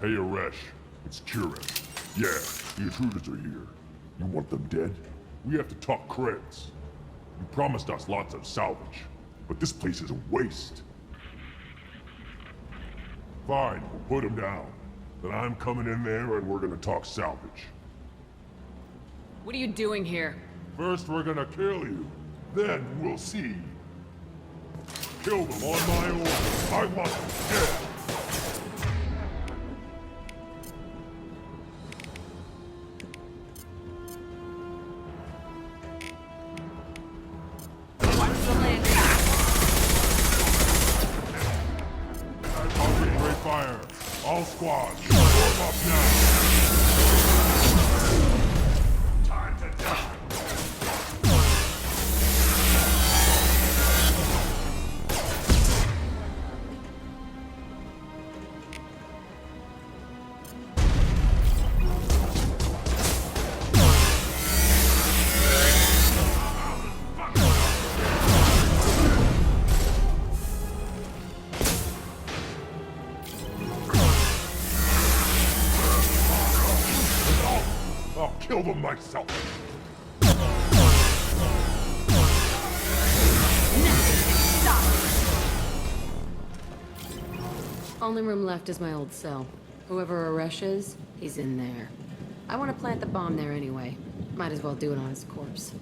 Hey, Aresh. It's Kira. Yeah, the intruders are here. You want them dead? We have to talk credits. You promised us lots of salvage, but this place is a waste. Fine, we'll put them down. Then I'm coming in there and we're gonna talk salvage. What are you doing here? First we're gonna kill you, then we'll see. Kill them on my order. I want them dead. Watch the landing. Target rate fire. All squads, form up now. Time to die. I'll kill them myself. Only room left is my old cell. Whoever Aresh is, he's in there. I want to plant the bomb there anyway. Might as well do it on his corpse.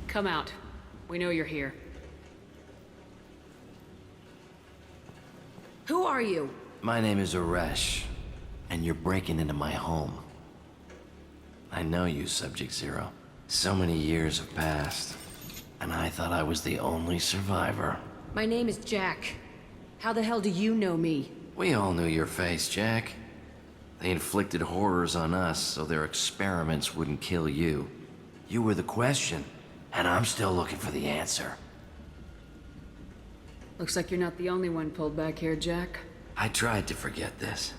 Come out. We know you're here. Who are you? My name is Aresh, and you're breaking into my home. I know you, Subject Zero. So many years have passed, and I thought I was the only survivor. My name is Jack. How the hell do you know me? We all knew your face, Jack. They inflicted horrors on us so their experiments wouldn't kill you. You were the question, and I'm still looking for the answer. Looks like you're not the only one pulled back here, Jack. I tried to forget this,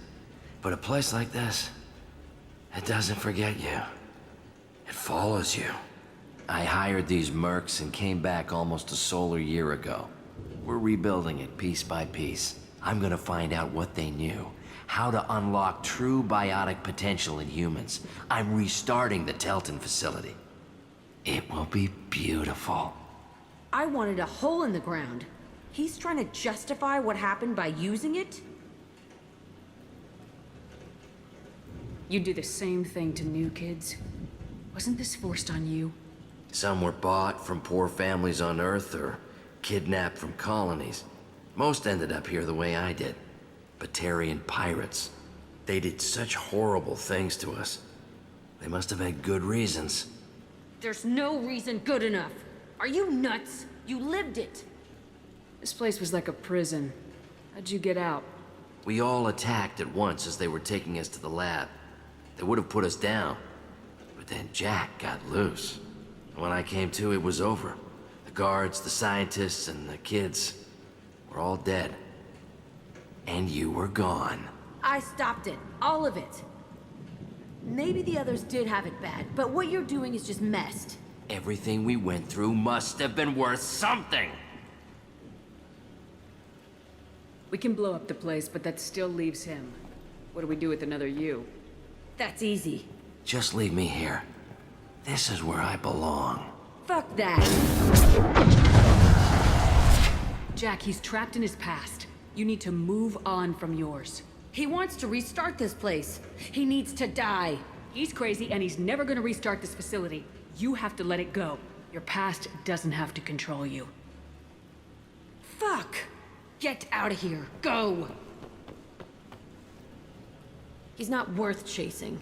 but a place like this, it doesn't forget you. It follows you. I hired these mercs and came back almost a solar year ago. We're rebuilding it piece by piece. I'm gonna find out what they knew, how to unlock true biotic potential in humans. I'm restarting the Telton facility. It will be beautiful. I wanted a hole in the ground. He's trying to justify what happened by using it? You do the same thing to new kids. Wasn't this forced on you? Some were bought from poor families on Earth or kidnapped from colonies. Most ended up here the way I did. Batarian pirates. They did such horrible things to us. They must have had good reasons. There's no reason good enough. Are you nuts? You lived it. This place was like a prison. How'd you get out? We all attacked at once as they were taking us to the lab. They would have put us down. But then Jack got loose. When I came to, it was over. The guards, the scientists, and the kids were all dead. And you were gone. I stopped it. All of it. Maybe the others did have it bad, but what you're doing is just messed. Everything we went through must have been worth something! We can blow up the place, but that still leaves him. What do we do with another you? That's easy. Just leave me here. This is where I belong. Fuck that. Jack, he's trapped in his past. You need to move on from yours. He wants to restart this place. He needs to die. He's crazy and he's never gonna restart this facility. You have to let it go. Your past doesn't have to control you. Fuck! Get out of here. Go! He's not worth chasing.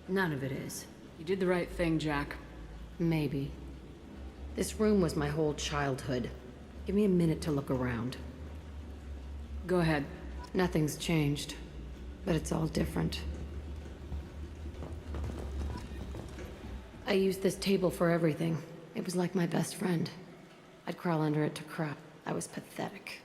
None of it is. You did the right thing, Jack. Maybe. This room was my whole childhood. Give me a minute to look around. Go ahead. Nothing's changed, but it's all different. I used this table for everything. It was like my best friend. I'd crawl under it to crap. I was pathetic.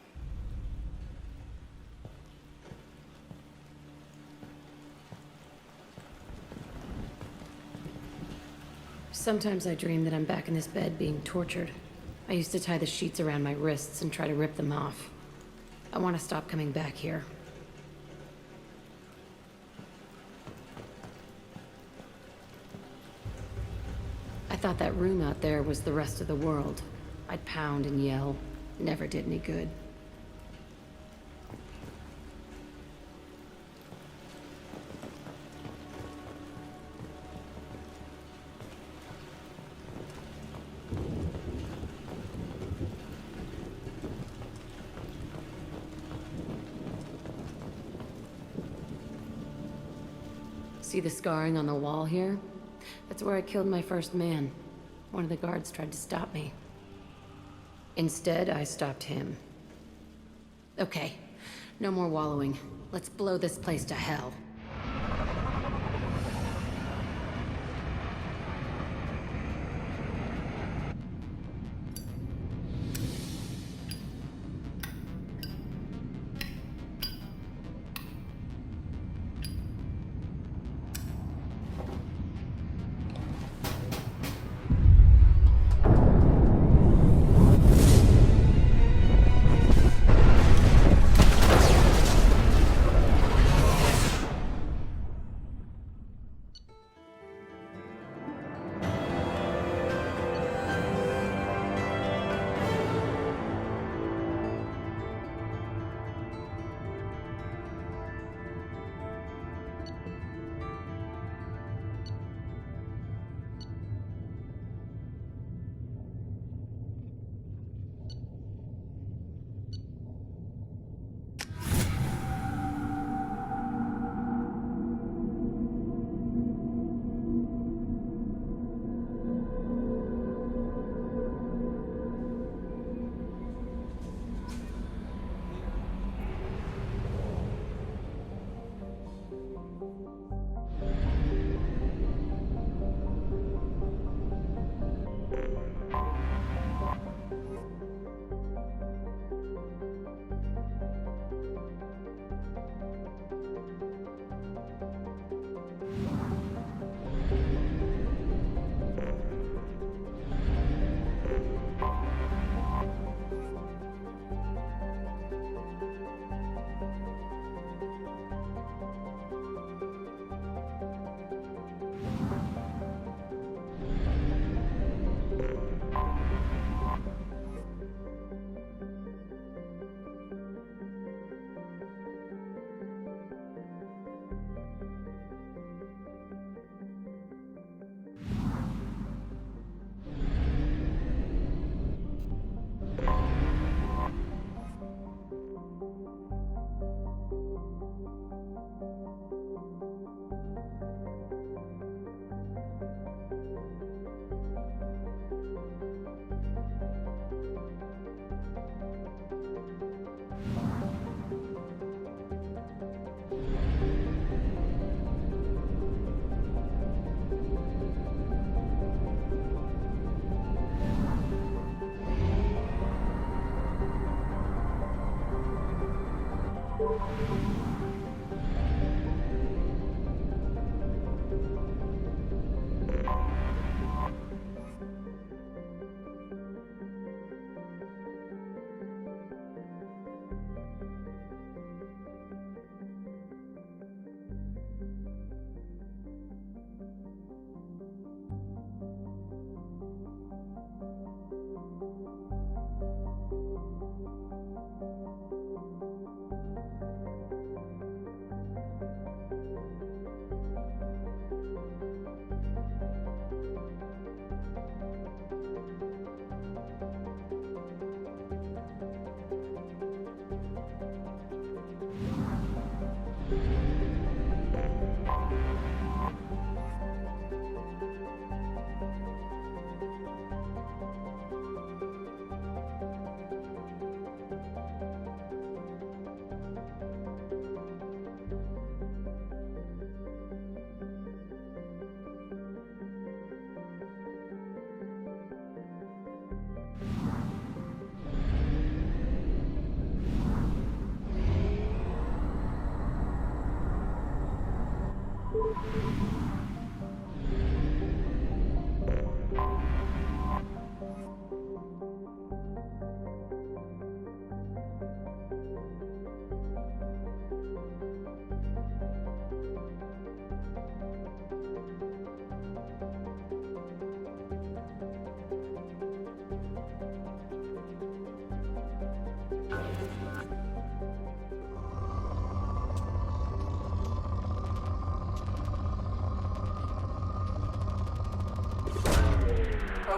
Sometimes I dream that I'm back in this bed being tortured. I used to tie the sheets around my wrists and try to rip them off. I want to stop coming back here. I thought that room out there was the rest of the world. I'd pound and yell. Never did any good. See the scarring on the wall here? That's where I killed my first man. One of the guards tried to stop me. Instead, I stopped him. Okay, no more wallowing. Let's blow this place to hell.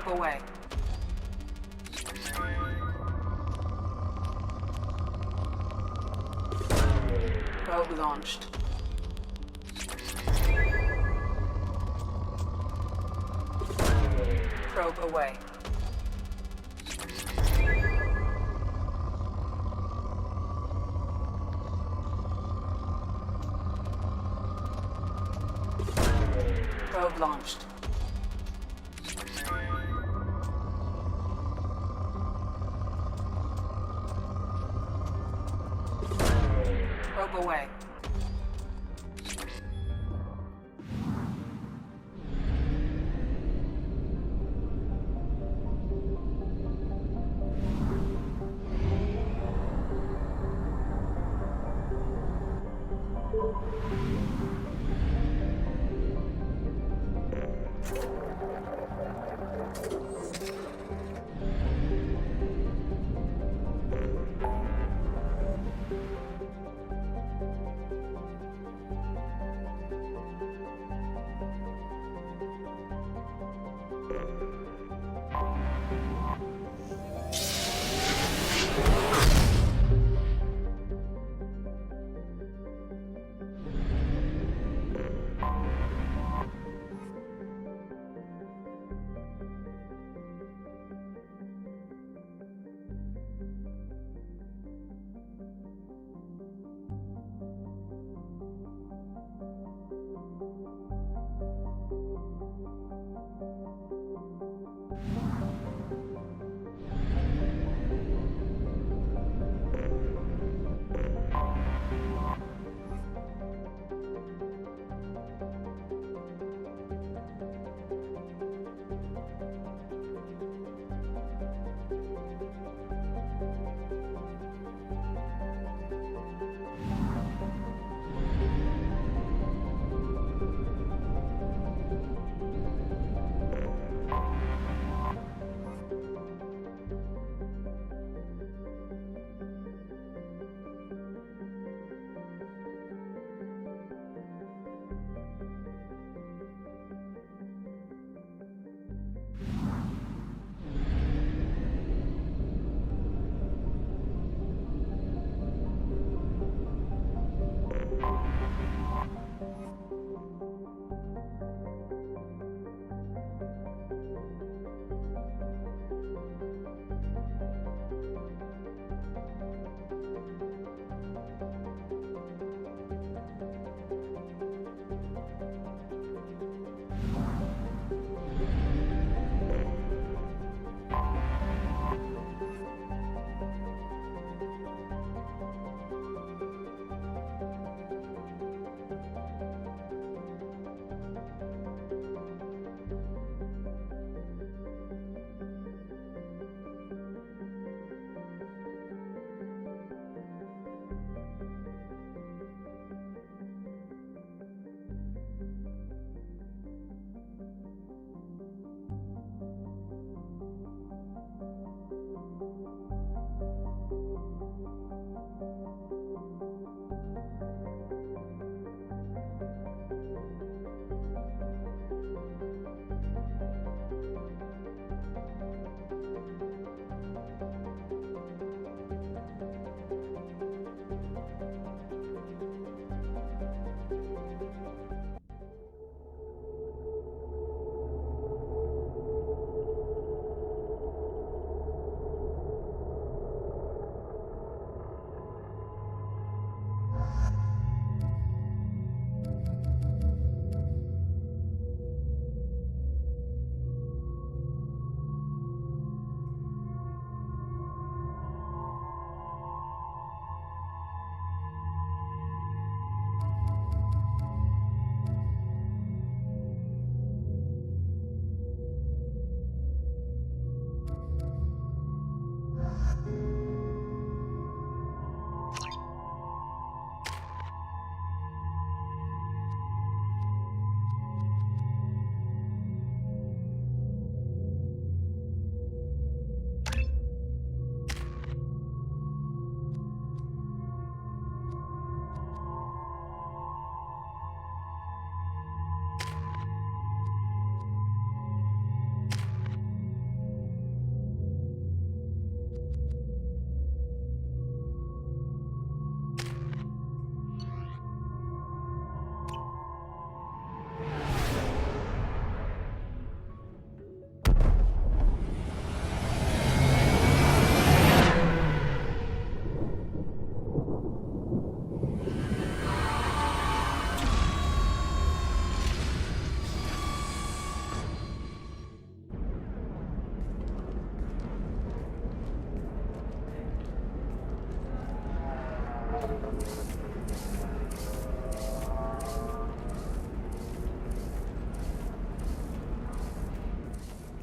Probe away. Probe launched. Probe away. Probe launched. Probe away.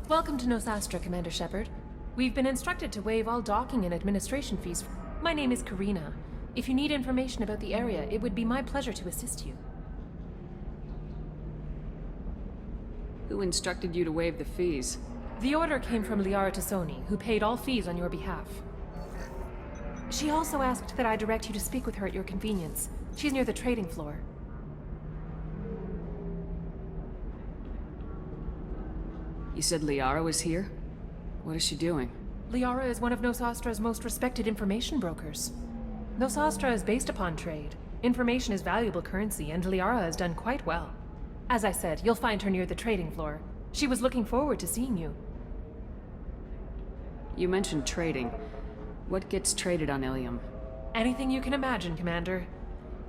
Welcome to Nosastra, Commander Shepard. We've been instructed to waive all docking and administration fees. My name is Karina. If you need information about the area, it would be my pleasure to assist you. Who instructed you to waive the fees? The order came from Liara Tassoni, who paid all fees on your behalf. She also asked that I direct you to speak with her at your convenience. She's near the trading floor. You said Liara was here? What is she doing? Liara is one of Nosastra's most respected information brokers. Nosastra is based upon trade. Information is valuable currency, and Liara has done quite well. As I said, you'll find her near the trading floor. She was looking forward to seeing you. You mentioned trading. What gets traded on Ilium? Anything you can imagine, Commander.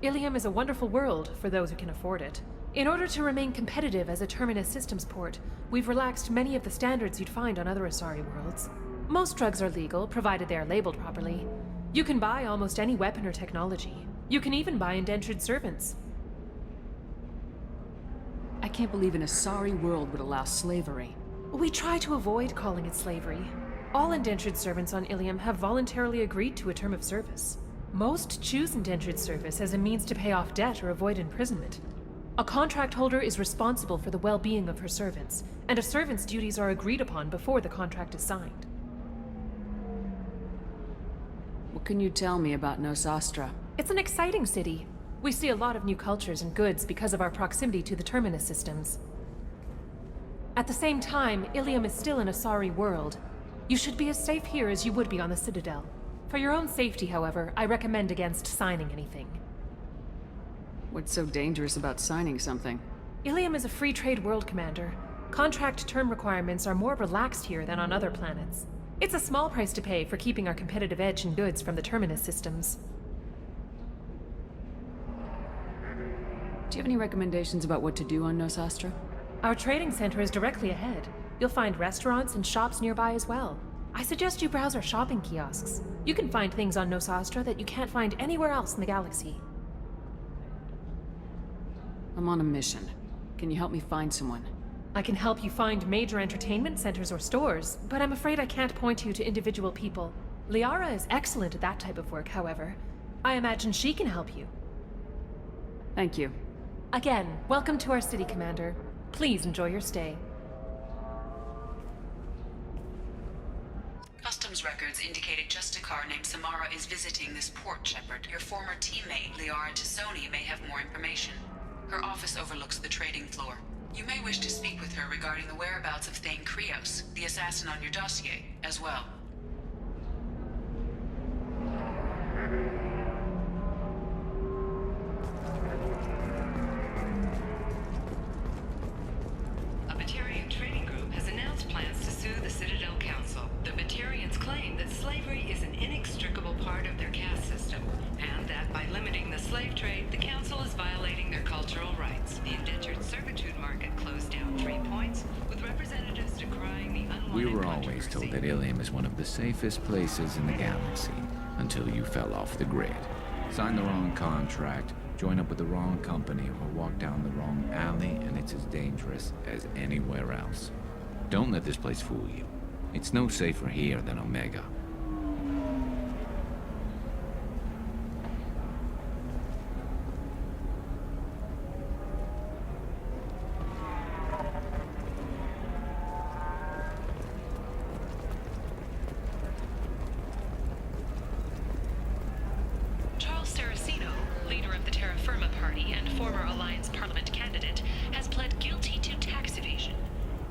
Ilium is a wonderful world for those who can afford it. In order to remain competitive as a Terminus systems port, we've relaxed many of the standards you'd find on other Asari worlds. Most drugs are legal, provided they are labeled properly. You can buy almost any weapon or technology. You can even buy indentured servants. I can't believe an Asari world would allow slavery. We try to avoid calling it slavery. All indentured servants on Ilium have voluntarily agreed to a term of service. Most choose indentured service as a means to pay off debt or avoid imprisonment. A contract holder is responsible for the well-being of her servants, and a servant's duties are agreed upon before the contract is signed. What can you tell me about Nosastra? It's an exciting city. We see a lot of new cultures and goods because of our proximity to the Terminus systems. At the same time, Ilium is still an Asari world. You should be as safe here as you would be on the Citadel. For your own safety, however, I recommend against signing anything. What's so dangerous about signing something? Ilium is a free trade world, Commander. Contract term requirements are more relaxed here than on other planets. It's a small price to pay for keeping our competitive edge in goods from the Terminus systems. Do you have any recommendations about what to do on Nosastra? Our trading center is directly ahead. You'll find restaurants and shops nearby as well. I suggest you browse our shopping kiosks. You can find things on Nosastra that you can't find anywhere else in the galaxy. I'm on a mission. Can you help me find someone? I can help you find major entertainment centers or stores, but I'm afraid I can't point you to individual people. Liara is excellent at that type of work, however. I imagine she can help you. Thank you. Again, welcome to our city, Commander. Please enjoy your stay. Customs records indicated just a car named Samara is visiting this port, Shepard. Your former teammate, Liara Tassoni, may have more information. Her office overlooks the trading floor. You may wish to speak with her regarding the whereabouts of Thane Krios, the assassin on your dossier, as well. A Batarian trading group has announced plans to sue the Citadel Council. The Batarians claim that slavery is an inextricable part of their caste system, and that by limiting the slave trade, the Council is violating their cultural rights. The indentured servitude market closed down 3 points, with representatives decrying the unwanted We were always told that Ilium is one of the safest places in the galaxy, until you fell off the grid. Sign the wrong contract, join up with the wrong company, or walk down the wrong alley, and it's as dangerous as anywhere else. Don't let this place fool you. It's no safer here than Omega. Former Alliance Parliament candidate, has pled guilty to tax evasion.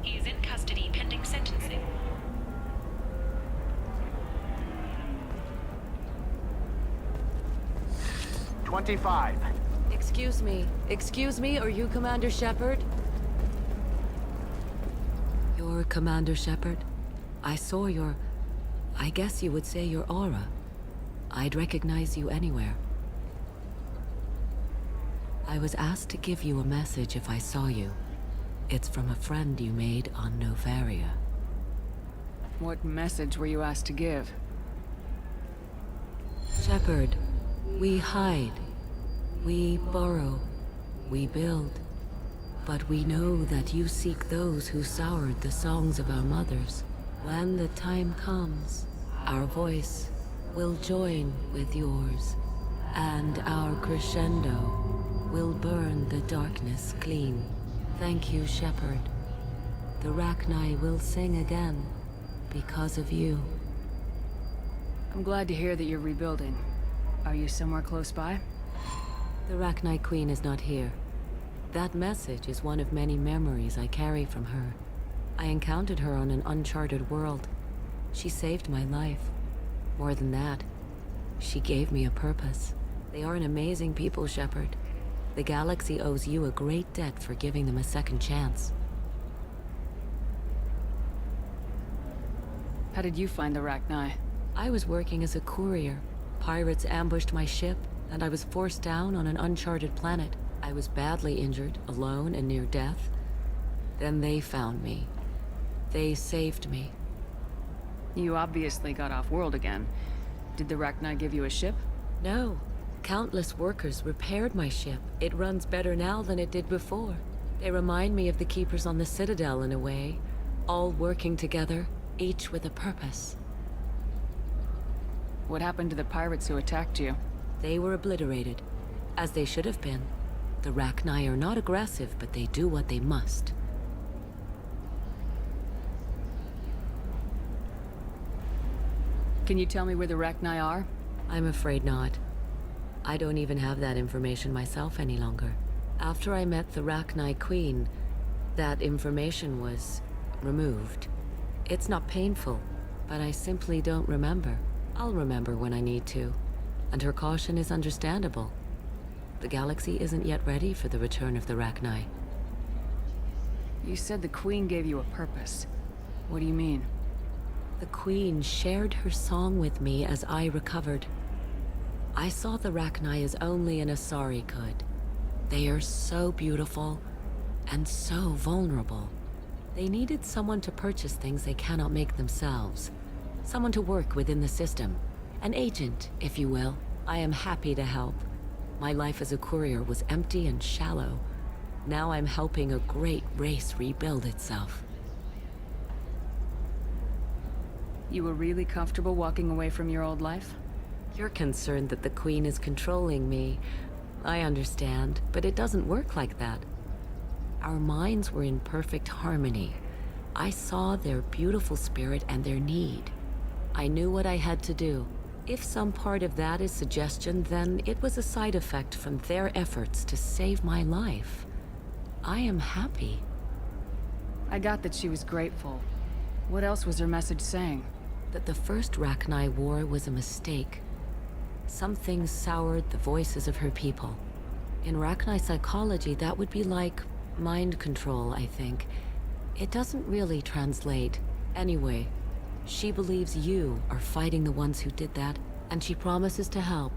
He is in custody pending sentencing. 25. Excuse me, are you Commander Shepard? You're Commander Shepard? I saw your... I guess you would say your aura. I'd recognize you anywhere. I was asked to give you a message if I saw you. It's from a friend you made on Novaria. What message were you asked to give? Shepard, We hide. We borrow. We build. But we know that you seek those who soured the songs of our mothers. When the time comes, our voice will join with yours, and our crescendo will burn the darkness clean. Thank you, Shepard. The Rachni will sing again because of you. I'm glad to hear that you're rebuilding. Are you somewhere close by? The Rachni Queen is not here. That message is one of many memories I carry from her. I encountered her on an uncharted world. She saved my life. More than that, she gave me a purpose. They are an amazing people, Shepard. The galaxy owes you a great debt for giving them a second chance. How did you find the Rachni? I was working as a courier. Pirates ambushed my ship, and I was forced down on an uncharted planet. I was badly injured, alone and near death. Then they found me. They saved me. You obviously got off-world again. Did the Rachni give you a ship? No. Countless workers repaired my ship. It runs better now than it did before. They remind me of the Keepers on the Citadel in a way. All working together, each with a purpose. What happened to the pirates who attacked you? They were obliterated, as they should have been. The Rachni are not aggressive, but they do what they must. Can you tell me where the Rachni are? I'm afraid not. I don't even have that information myself any longer. After I met the Rachni Queen, that information was removed. It's not painful, but I simply don't remember. I'll remember when I need to, and her caution is understandable. The galaxy isn't yet ready for the return of the Rachni. You said the Queen gave you a purpose. What do you mean? The Queen shared her song with me as I recovered. I saw the Rachni as only an Asari could. They are so beautiful and so vulnerable. They needed someone to purchase things they cannot make themselves. Someone to work within the system. An agent, if you will. I am happy to help. My life as a courier was empty and shallow. Now I'm helping a great race rebuild itself. You were really comfortable walking away from your old life? You're concerned that the Queen is controlling me. I understand, but it doesn't work like that. Our minds were in perfect harmony. I saw their beautiful spirit and their need. I knew what I had to do. If some part of that is suggestion, then it was a side effect from their efforts to save my life. I am happy. I got that she was grateful. What else was her message saying? That the first Rachni War was a mistake. Some things soured the voices of her people. In Rachni psychology, that would be like mind control, I think. It doesn't really translate. Anyway, she believes you are fighting the ones who did that, and she promises to help.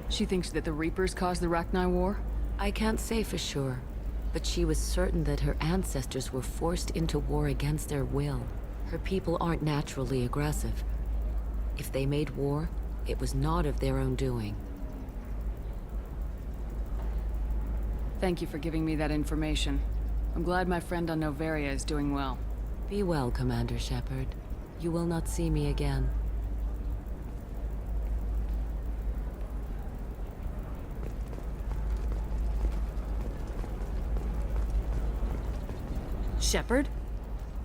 She thinks that the Reapers caused the Rachni War? I can't say for sure, but she was certain that her ancestors were forced into war against their will. Her people aren't naturally aggressive. If they made war, it was not of their own doing. Thank you for giving me that information. I'm glad my friend on Noveria is doing well. Be well, Commander Shepard. You will not see me again. Shepard?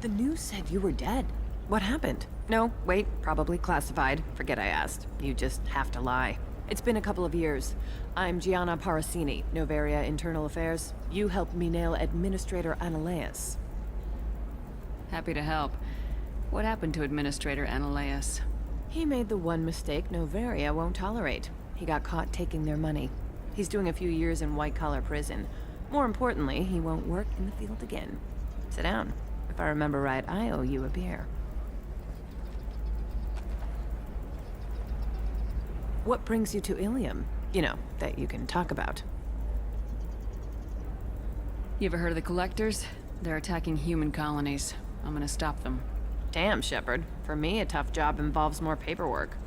The news said you were dead. What happened? No, wait, probably classified. Forget I asked. You just have to lie. It's been a couple of years. I'm Gianna Parasini, Noveria Internal Affairs. You helped me nail Administrator Analeas. Happy to help. What happened to Administrator Analeas? He made the one mistake Noveria won't tolerate. He got caught taking their money. He's doing a few years in white-collar prison. More importantly, he won't work in the field again. Sit down. If I remember right, I owe you a beer. What brings you to Ilium? You know, that you can talk about. You ever heard of the Collectors? They're attacking human colonies. I'm gonna stop them. Damn, Shepard. For me, a tough job involves more paperwork.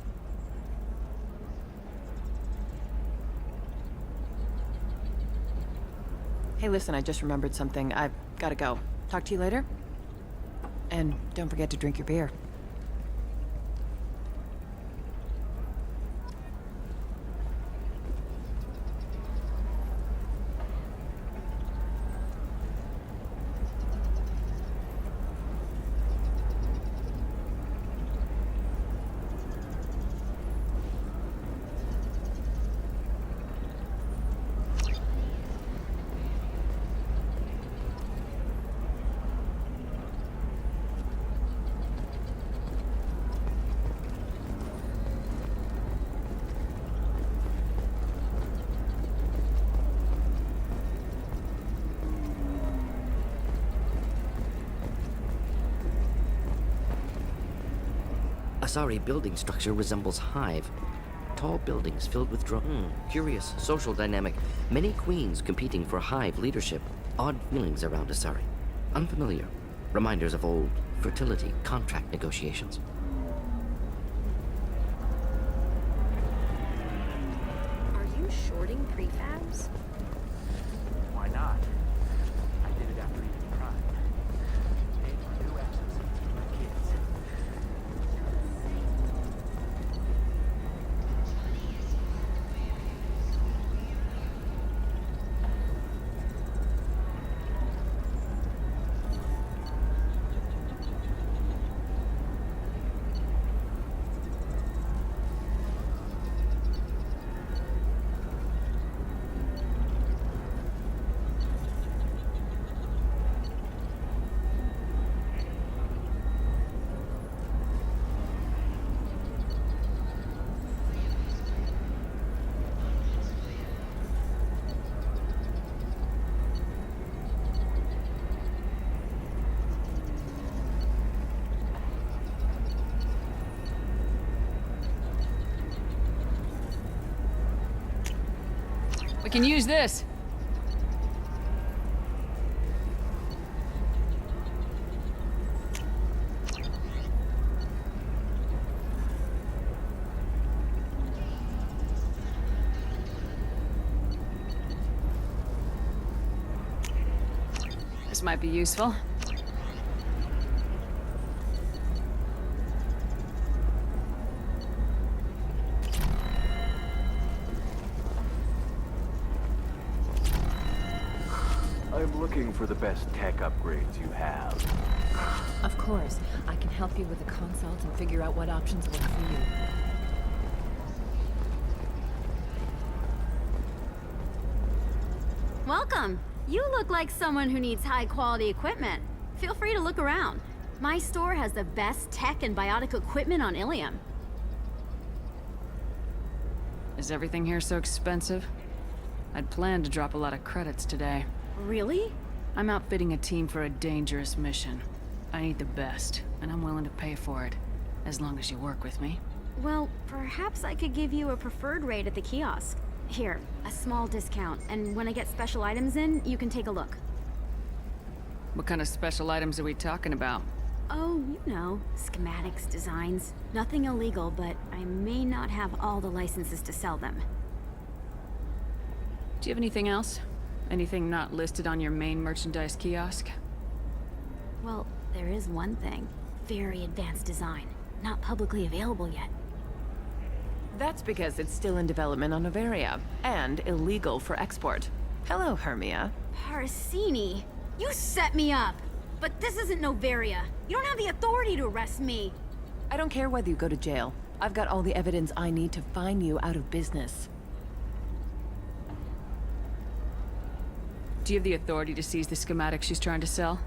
Hey, listen, I just remembered something. I've gotta go. Talk to you later? And don't forget to drink your beer. Asari building structure resembles hive. Tall buildings filled with curious social dynamic. Many queens competing for hive leadership. Odd feelings around Asari. Unfamiliar. Reminders of old fertility contract negotiations. Are you shorting prefabs? Why not? I did it after eating Prime. Paid for new exosuits for my kids. We can use this. This might be useful. I'm looking for the best tech upgrades you have. Of course. I can help you with a consult and figure out what options work for you. Welcome. You look like someone who needs high-quality equipment. Feel free to look around. My store has the best tech and biotic equipment on Ilium. Is everything here so expensive? I'd planned to drop a lot of credits today. Really? I'm outfitting a team for a dangerous mission. I need the best, and I'm willing to pay for it, as long as you work with me. Well, perhaps I could give you a preferred rate at the kiosk. Here, a small discount, and when I get special items in, you can take a look. What kind of special items are we talking about? Oh, you know, schematics, designs. Nothing illegal, but I may not have all the licenses to sell them. Do you have anything else? Anything not listed on your main merchandise kiosk? Well, there is one thing. Very advanced design. Not publicly available yet. That's because it's still in development on Noveria, and illegal for export. Hello, Hermia. Parsini, you set me up! But this isn't Noveria. You don't have the authority to arrest me. I don't care whether you go to jail. I've got all the evidence I need to find you out of business. Do you have the authority to seize the schematic she's trying to sell?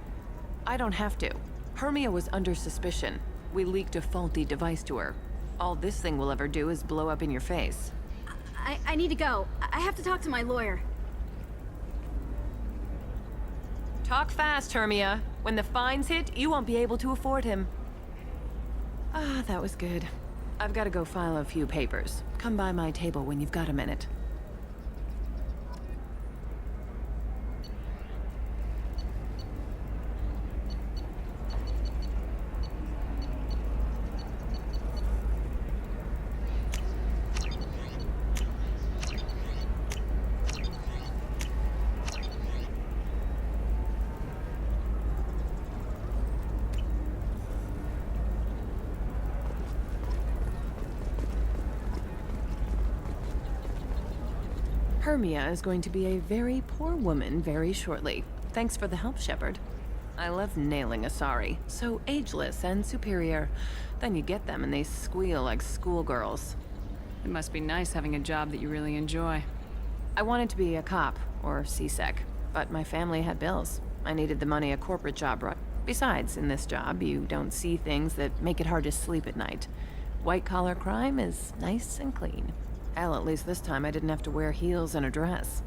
I don't have to. Hermia was under suspicion. We leaked a faulty device to her. All this thing will ever do is blow up in your face. I need to go. I have to talk to my lawyer. Talk fast, Hermia. When the fines hit, you won't be able to afford him. Ah, that was good. I've got to go file a few papers. Come by my table when you've got a minute. Hermia is going to be a very poor woman very shortly. Thanks for the help, Shepard. I love nailing Asari. So ageless and superior. Then you get them and they squeal like schoolgirls. It must be nice having a job that you really enjoy. I wanted to be a cop, or CSEC, but my family had bills. I needed the money a corporate job brought. Besides, in this job, you don't see things that make it hard to sleep at night. White-collar crime is nice and clean. Hell, at least this time I didn't have to wear heels and a dress.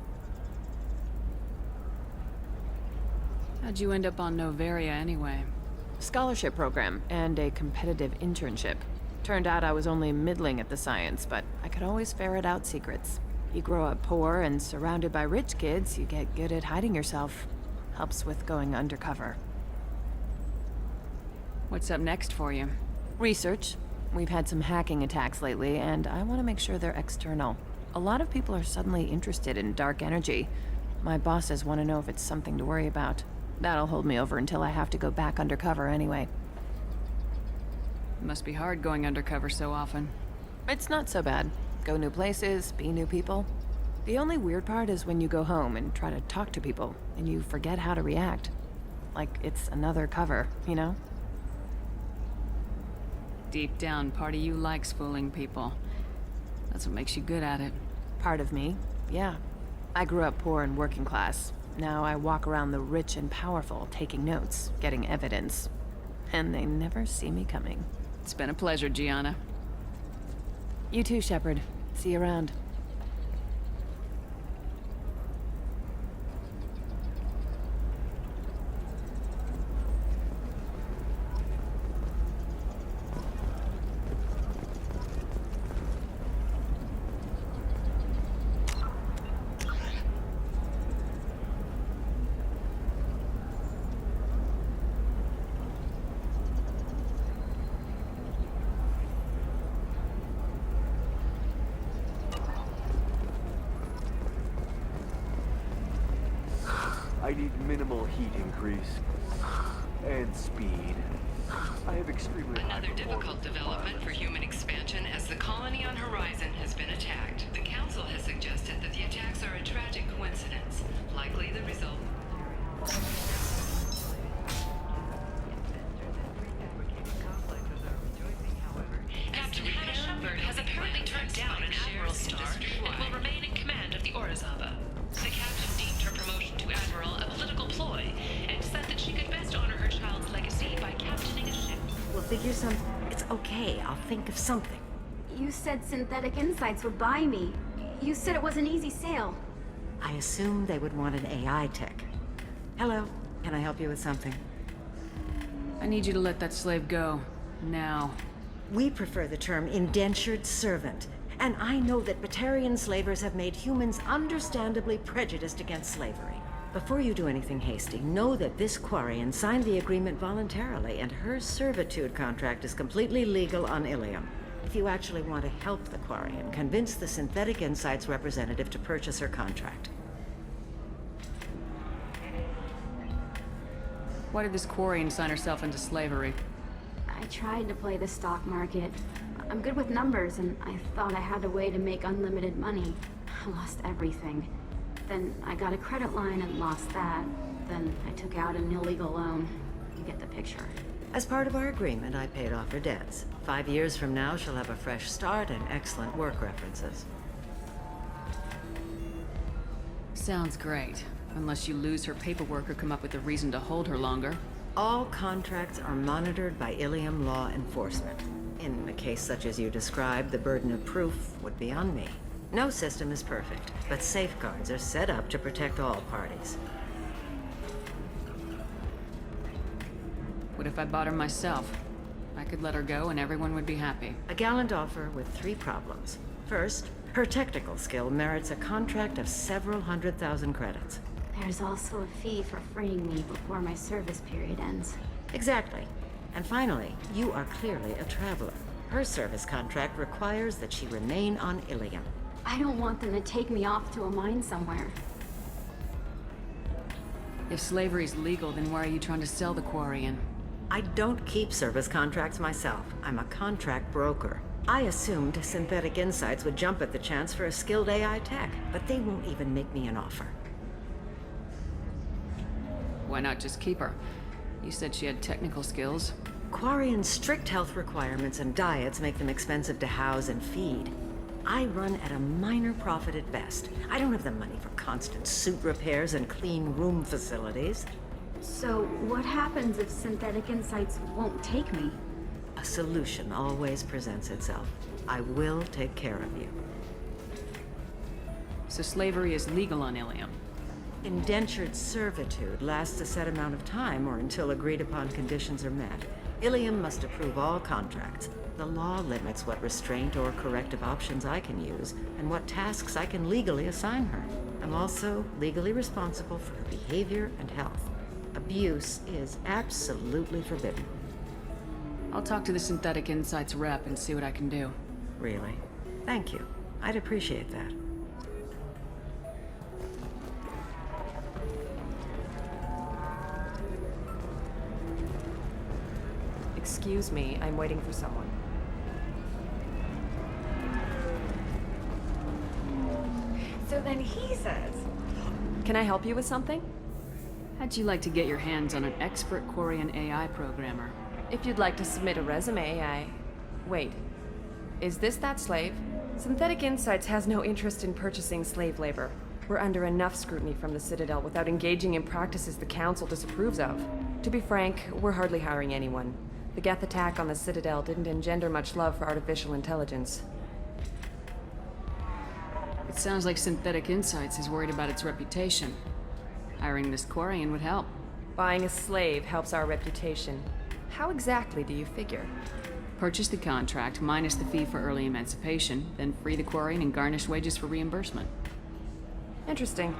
How'd you end up on Noveria anyway? Scholarship program and a competitive internship. Turned out I was only middling at the science, but I could always ferret out secrets. You grow up poor and surrounded by rich kids, you get good at hiding yourself. Helps with going undercover. What's up next for you? Research. We've had some hacking attacks lately, and I want to make sure they're external. A lot of people are suddenly interested in dark energy. My bosses want to know if it's something to worry about. That'll hold me over until I have to go back undercover anyway. It must be hard going undercover so often. It's not so bad. Go new places, be new people. The only weird part is when you go home and try to talk to people, and you forget how to react. Like it's another cover, you know? Deep down, part of you likes fooling people. That's what makes you good at it. Part of me, yeah. I grew up poor and working class. Now I walk around the rich and powerful, taking notes, getting evidence. And they never see me coming. It's been a pleasure, Gianna. You too, Shepard. See you around. I need minimal heat increase. And speed. I have extremely high Another difficult performance development for human expansion as the colony on Horizon has been attacked. The Council has suggested that the attacks are a tragic coincidence, likely the result. Captain Shepard has apparently turned down an admiral star and will remain in command of the Orizaba. The captain deemed her promotion to admiral a political ploy and said that she could best honor her child's legacy by captaining a ship. We'll figure some... It's okay, I'll think of something. You said synthetic insights would buy me. You said it was an easy sale. I assumed they would want an AI tech. Hello, can I help you with something? I need you to let that slave go. Now. We prefer the term indentured servant. And I know that Batarian slavers have made humans understandably prejudiced against slavery. Before you do anything hasty, know that this Quarian signed the agreement voluntarily, and her servitude contract is completely legal on Ilium. If you actually want to help the Quarian, convince the Synthetic Insights representative to purchase her contract. Why did this Quarian sign herself into slavery? I tried to play the stock market. I'm good with numbers, and I thought I had a way to make unlimited money. I lost everything. Then I got a credit line and lost that. Then I took out an illegal loan. You get the picture. As part of our agreement, I paid off her debts. 5 years from now, she'll have a fresh start and excellent work references. Sounds great. Unless you lose her paperwork or come up with a reason to hold her longer. All contracts are monitored by Ilium law enforcement. In a case such as you described, the burden of proof would be on me. No system is perfect, but safeguards are set up to protect all parties. What if I bought her myself? I could let her go and everyone would be happy. A gallant offer with 3 problems. First, her technical skill merits a contract of several 100,000 credits. There's also a fee for freeing me before my service period ends. Exactly. And finally, you are clearly a traveler. Her service contract requires that she remain on Ilium. I don't want them to take me off to a mine somewhere. If slavery's legal, then why are you trying to sell the Quarian? I don't keep service contracts myself. I'm a contract broker. I assumed Synthetic Insights would jump at the chance for a skilled AI tech, but they won't even make me an offer. Why not just keep her? You said she had technical skills. Quarian's strict health requirements and diets make them expensive to house and feed. I run at a minor profit at best. I don't have the money for constant suit repairs and clean room facilities. So, what happens if Synthetic Insights won't take me? A solution always presents itself. I will take care of you. So slavery is legal on Ilium. Indentured servitude lasts a set amount of time or until agreed upon conditions are met. Ilium must approve all contracts. The law limits what restraint or corrective options I can use and what tasks I can legally assign her. I'm also legally responsible for her behavior and health. Abuse is absolutely forbidden. I'll talk to the Synthetic Insights rep and see what I can do. Really? Thank you. I'd appreciate that. Excuse me, I'm waiting for someone. So then he says... Can I help you with something? How'd you like to get your hands on an expert Quarian AI programmer? If you'd like to submit a resume, Wait. Is this that slave? Synthetic Insights has no interest in purchasing slave labor. We're under enough scrutiny from the Citadel without engaging in practices the Council disapproves of. To be frank, we're hardly hiring anyone. The Geth attack on the Citadel didn't engender much love for artificial intelligence. It sounds like Synthetic Insights is worried about its reputation. Hiring this Quarian would help. Buying a slave helps our reputation. How exactly do you figure? Purchase the contract, minus the fee for early emancipation, then free the Quarian and garnish wages for reimbursement. Interesting.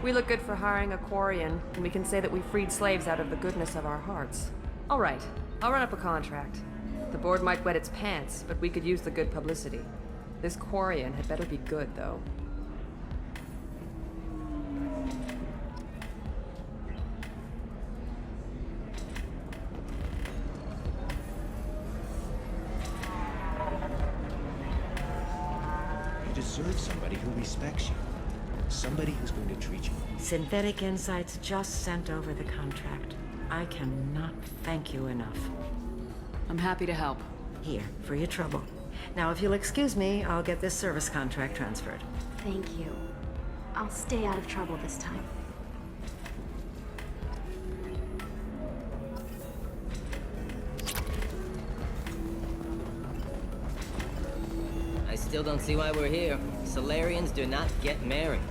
We look good for hiring a Quarian, and we can say that we freed slaves out of the goodness of our hearts. All right, I'll run up a contract. The board might wet its pants, but we could use the good publicity. This Quarian had better be good, though. You deserve somebody who respects you. Somebody who's going to treat you. Synthetic Insights just sent over the contract. I cannot thank you enough. I'm happy to help. Here, for your trouble. Now, if you'll excuse me, I'll get this service contract transferred. Thank you. I'll stay out of trouble this time. I still don't see why we're here. Solarians do not get married.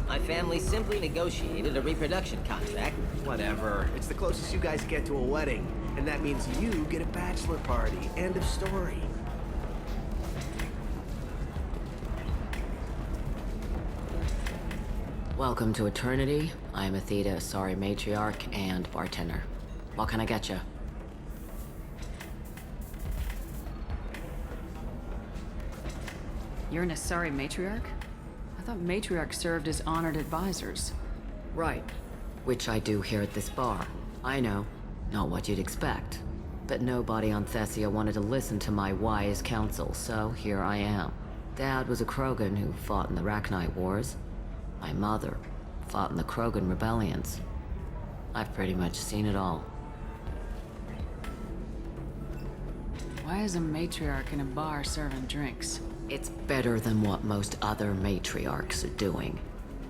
My family simply negotiated a reproduction contract. Whatever. It's the closest you guys get to a wedding. And that means you get a bachelor party. End of story. Welcome to Eternity. I am a Theta Asari matriarch and bartender. What can I get you? You're an Asari matriarch? I thought matriarchs served as honored advisors. Right. Which I do here at this bar. I know. Not what you'd expect. But nobody on Thessia wanted to listen to my wise counsel, so here I am. Dad was a Krogan who fought in the Rachni Wars. My mother fought in the Krogan rebellions. I've pretty much seen it all. Why is a matriarch in a bar serving drinks? It's better than what most other matriarchs are doing.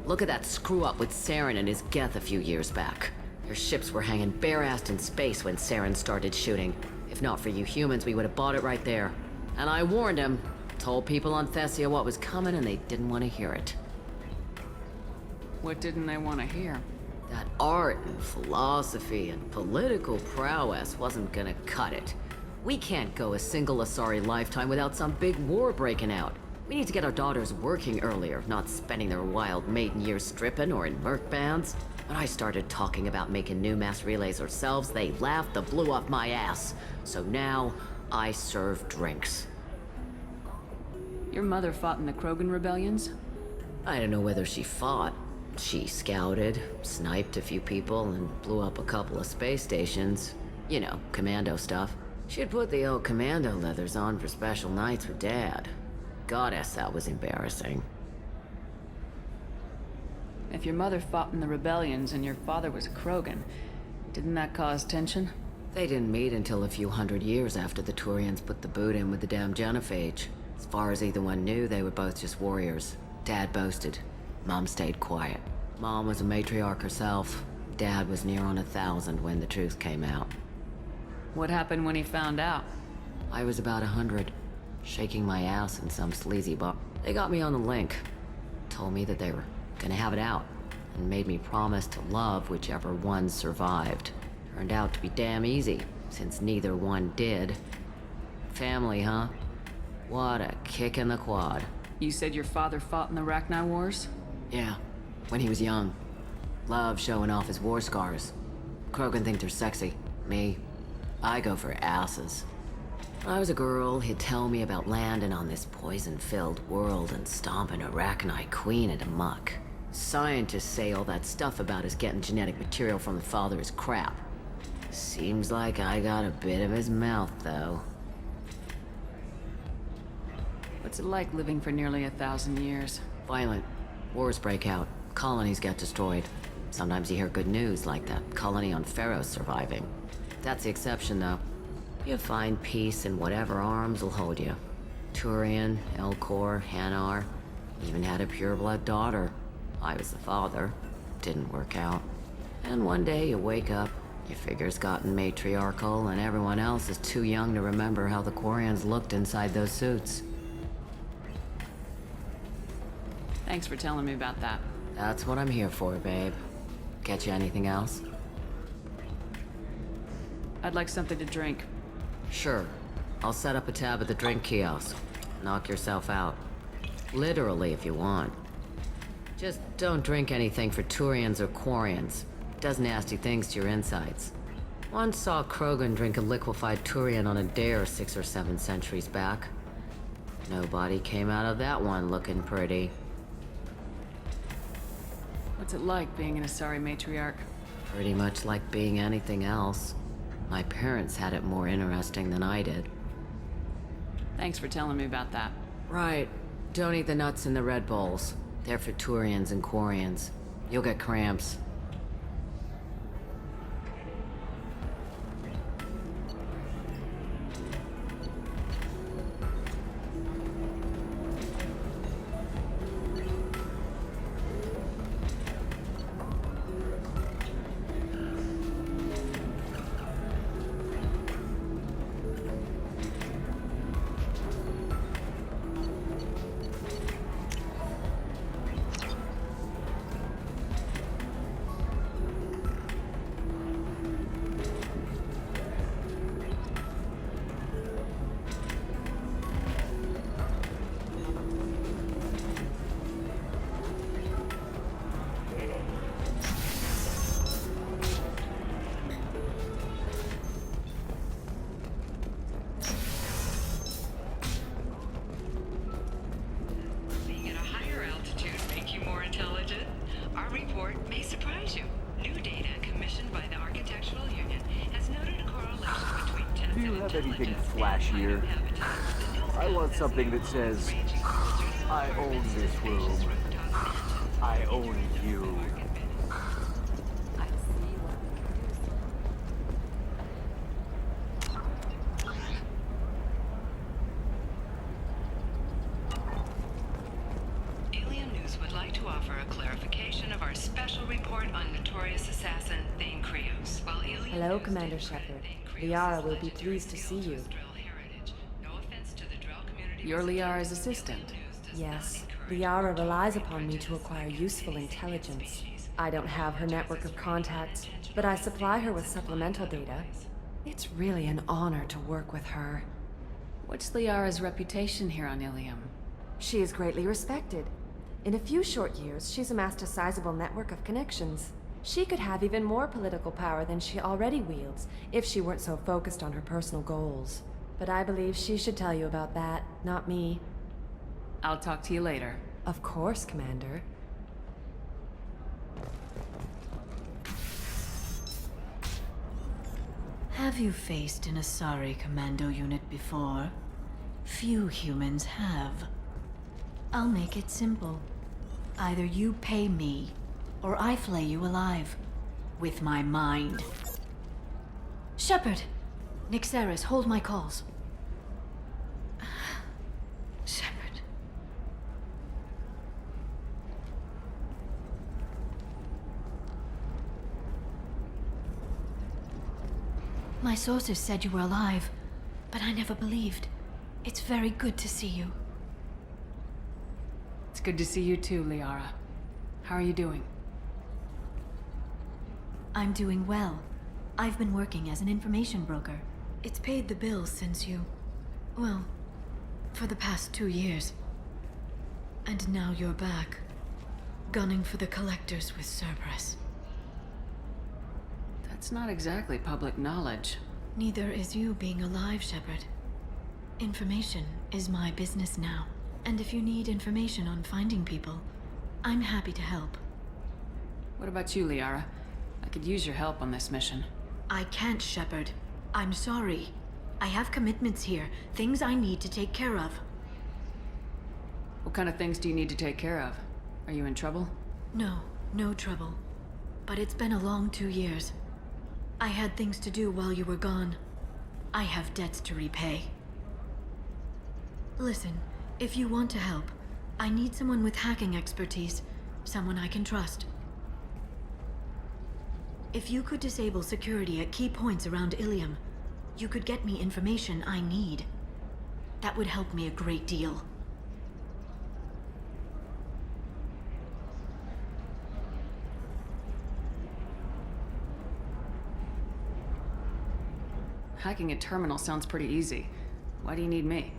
Look at that screw-up with Saren and his Geth a few years back. Your ships were hanging bare-assed in space when Saren started shooting. If not for you humans, we would have bought it right there. And I warned him. Told people on Thessia what was coming and they didn't want to hear it. What didn't they want to hear? That art and philosophy and political prowess wasn't gonna cut it. We can't go a single Asari lifetime without some big war breaking out. We need to get our daughters working earlier, not spending their wild maiden years stripping or in merc bands. When I started talking about making new mass relays ourselves, they laughed the blue off my ass. So now, I serve drinks. Your mother fought in the Krogan rebellions? I don't know whether she fought. She scouted, sniped a few people, and blew up a couple of space stations. You know, commando stuff. She'd put the old commando leathers on for special nights with Dad. Goddess, that was embarrassing. If your mother fought in the rebellions and your father was a Krogan, didn't that cause tension? They didn't meet until a few hundred years after the Turians put the boot in with the damn genophage. As far as either one knew, they were both just warriors. Dad boasted. Mom stayed quiet. Mom was a matriarch herself. Dad was near on 1,000 when the truth came out. What happened when he found out? I was about 100, shaking my ass in some sleazy bar. They got me on the link. Told me that they were gonna have it out, and made me promise to love whichever one survived. Turned out to be damn easy, since neither one did. Family, huh? What a kick in the quad. You said your father fought in the Rachni Wars? Yeah, when he was young. Loved showing off his war scars. Krogan think they're sexy. Me, I go for asses. When I was a girl, he'd tell me about landing on this poison-filled world and stomping a Rachni queen into muck. Scientists say all that stuff about us getting genetic material from the father is crap. Seems like I got a bit of his mouth, though. What's it like living for nearly 1,000 years? Violent. Wars break out. Colonies get destroyed. Sometimes you hear good news, like that colony on Pharaoh surviving. That's the exception, though. You find peace in whatever arms will hold you. Turian, Elcor, Hanar. Even had a pureblood daughter. I was the father. Didn't work out. And one day you wake up, your figure's gotten matriarchal, and everyone else is too young to remember how the Quarians looked inside those suits. Thanks for telling me about that. That's what I'm here for, babe. Get you anything else? I'd like something to drink. Sure. I'll set up a tab at the drink kiosk. Knock yourself out. Literally, if you want. Just don't drink anything for Turians or Quarians. Does nasty things to your insides. Once saw Krogan drink a liquefied Turian on a dare 6 or 7 centuries back. Nobody came out of that one looking pretty. What's it like being an Asari matriarch? Pretty much like being anything else. My parents had it more interesting than I did. Thanks for telling me about that. Right. Don't eat the nuts in the Red Bowls. They're for Turians and Quarians. You'll get cramps. Being at a higher altitude make you more intelligent? Our report may surprise you. New data commissioned by the Architectural Union has noted a correlation between Do you have anything flashier? I want something that says, I own this room. I own you. Alien News would like to offer a clarification of our special report on notorious assassin Thane Krios. While Alien Hello, News Commander did find Shepard. Thane Krios' Liara will be legendary pleased to see skills you. with Drell heritage. No offense to the Drell community. You're Liara's assistant. Yes, Liara relies upon me to acquire useful intelligence. I don't have her network of contacts, but I supply her with supplemental data. It's really an honor to work with her. What's Liara's reputation here on Ilium? She is greatly respected. In a few short years, she's amassed a sizable network of connections. She could have even more political power than she already wields if she weren't so focused on her personal goals. But I believe she should tell you about that, not me. I'll talk to you later. Of course, Commander. Have Have you faced an Asari commando unit before? Few humans have. I'll make it simple. Either you pay me, or I flay you alive. With my mind. Shepard! Nixeris, hold my calls. Shepard. My sources said you were alive, but I never believed. It's very good to see you. It's good to see you too, Liara. How are you doing? I'm doing well. I've been working as an information broker. It's paid the bills since you... well, for the past 2 years. And now you're back, gunning for the collectors with Cerberus. That's not exactly public knowledge. Neither is you being alive, Shepard. Information is my business now. And if you need information on finding people, I'm happy to help. What about you, Liara? I could use your help on this mission. I can't, Shepard. I'm sorry. I have commitments here, things I need to take care of. What kind of things do you need to take care of? Are you in trouble? No, no trouble. But it's been a long 2 years. I had things to do while you were gone. I have debts to repay. Listen, if you want to help, I need someone with hacking expertise. Someone I can trust. If you could disable security at key points around Ilium, you could get me information I need. That would help me a great deal. Hacking a terminal sounds pretty easy. Why do you need me?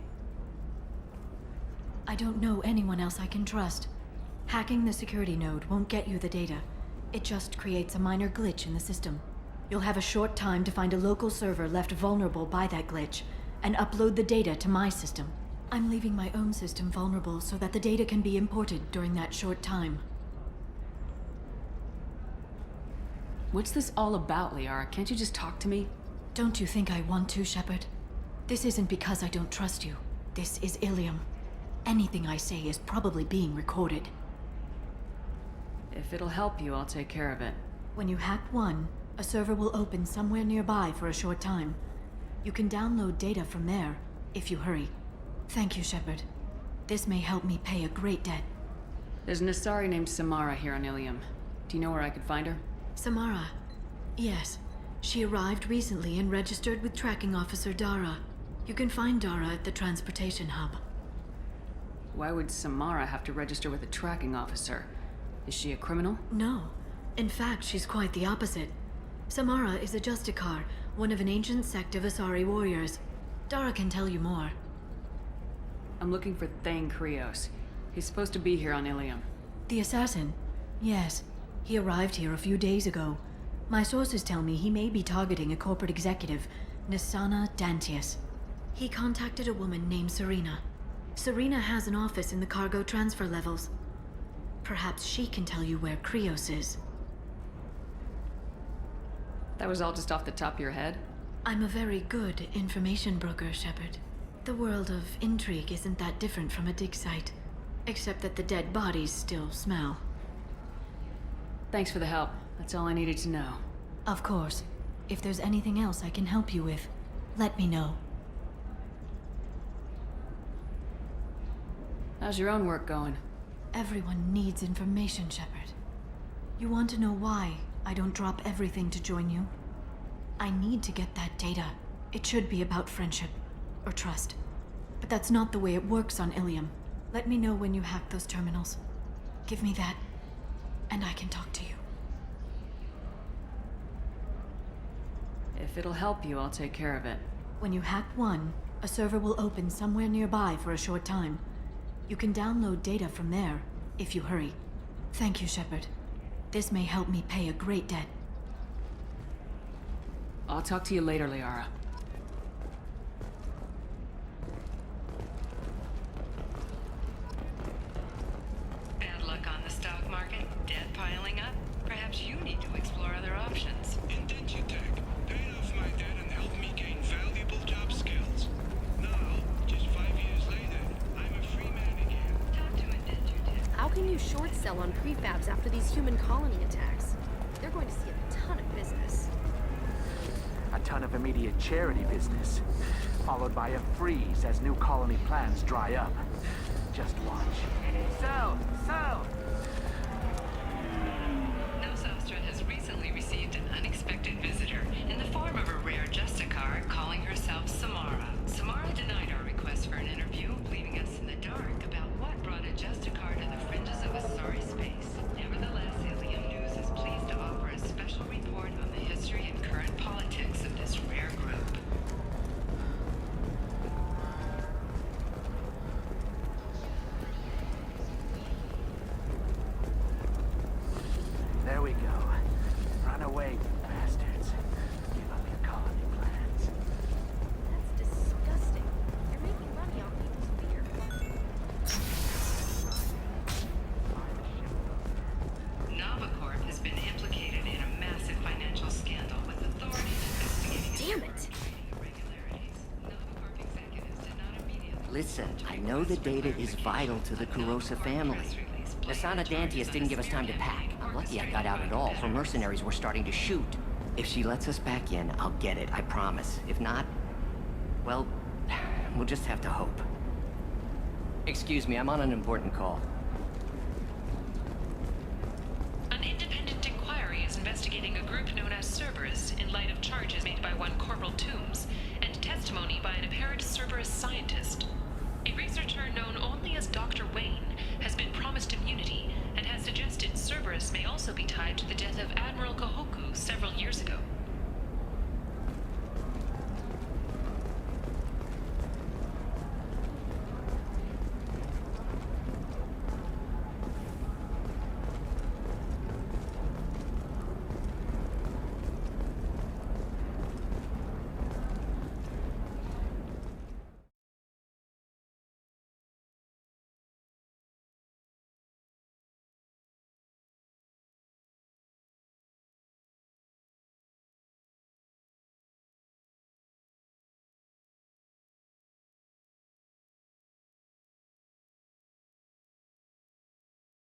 I don't know anyone else I can trust. Hacking the security node won't get you the data. It just creates a minor glitch in the system. You'll have a short time to find a local server left vulnerable by that glitch, and upload the data to my system. I'm leaving my own system vulnerable so that the data can be imported during that short time. What's this all about, Liara? Can't you just talk to me? Don't you think I want to, Shepard? This isn't because I don't trust you. This is Ilium. Anything I say is probably being recorded. If it'll help you, I'll take care of it. When you hack one, a server will open somewhere nearby for a short time. You can download data from there, if you hurry. Thank you, Shepard. This may help me pay a great debt. There's an Asari named Samara here on Ilium. Do you know where I could find her? Samara? Yes. She arrived recently and registered with Tracking Officer Dara. You can find Dara at the transportation hub. Why would Samara have to register with a tracking officer? Is she a criminal? No. In fact, she's quite the opposite. Samara is a Justicar, one of an ancient sect of Asari warriors. Dara can tell you more. I'm looking for Thane Krios. He's supposed to be here on Ilium. The assassin? Yes. He arrived here a few days ago. My sources tell me he may be targeting a corporate executive, Nisana Dantius. He contacted a woman named Serena. Serena has an office in the cargo transfer levels. Perhaps she can tell you where Krios is. That was all just off the top of your head? I'm a very good information broker, Shepard. The world of intrigue isn't that different from a dig site, except that the dead bodies still smell. Thanks for the help. That's all I needed to know. Of course. If there's anything else I can help you with, let me know. How's your own work going? Everyone needs information, Shepard. You want to know why I don't drop everything to join you? I need to get that data. It should be about friendship, or trust. But that's not the way it works on Ilium. Let me know when you hack those terminals. Give me that, and I can talk to you. If it'll help you, I'll take care of it. When you hack one, a server will open somewhere nearby for a short time. You can download data from there, if you hurry. Thank you, Shepard. This may help me pay a great debt. I'll talk to you later, Liara. Bad luck on the stock market? Debt piling up? Perhaps you need to explore other options. Indenture tech. Paid off my debt and held short sell on prefabs after these human colony attacks. They're going to see a ton of business. A ton of immediate charity business, followed by a freeze as new colony plans dry up. Just watch. Sell! Sell! Nosastra has recently received an unexpected visitor in the form of a rare Justicar calling herself Samara. Samara denied our request for an interview, leaving us in the dark about what brought a Justicar to the fringes of Asari space. Nevertheless, Ilium News is pleased to offer a special report on the history and current politics of this rare group. There we go. Run away, you bastards. Give up your colony plans. That's disgusting. They're making money off people's fear. Novacorp has been implicated in a massive financial scandal with authorities investigating Damn it! irregularities. Novacorp executives did not immediately... Listen, I know the data is vital to the Kurosa family. Nasana Dantius didn't give us time to pack. I'm lucky I got out at all. Her mercenaries were starting to shoot. If she lets us back in, I'll get it, I promise. If not, well, we'll just have to hope. Excuse me, I'm on an important call. An independent inquiry is investigating a group known as Cerberus in light of charges made by one Corporal Toombs and testimony by an apparent Cerberus scientist. A researcher known only as Dr. Wayne has been promised immunity and has suggested Cerberus may also be tied to the death of Admiral Kahoku several years ago.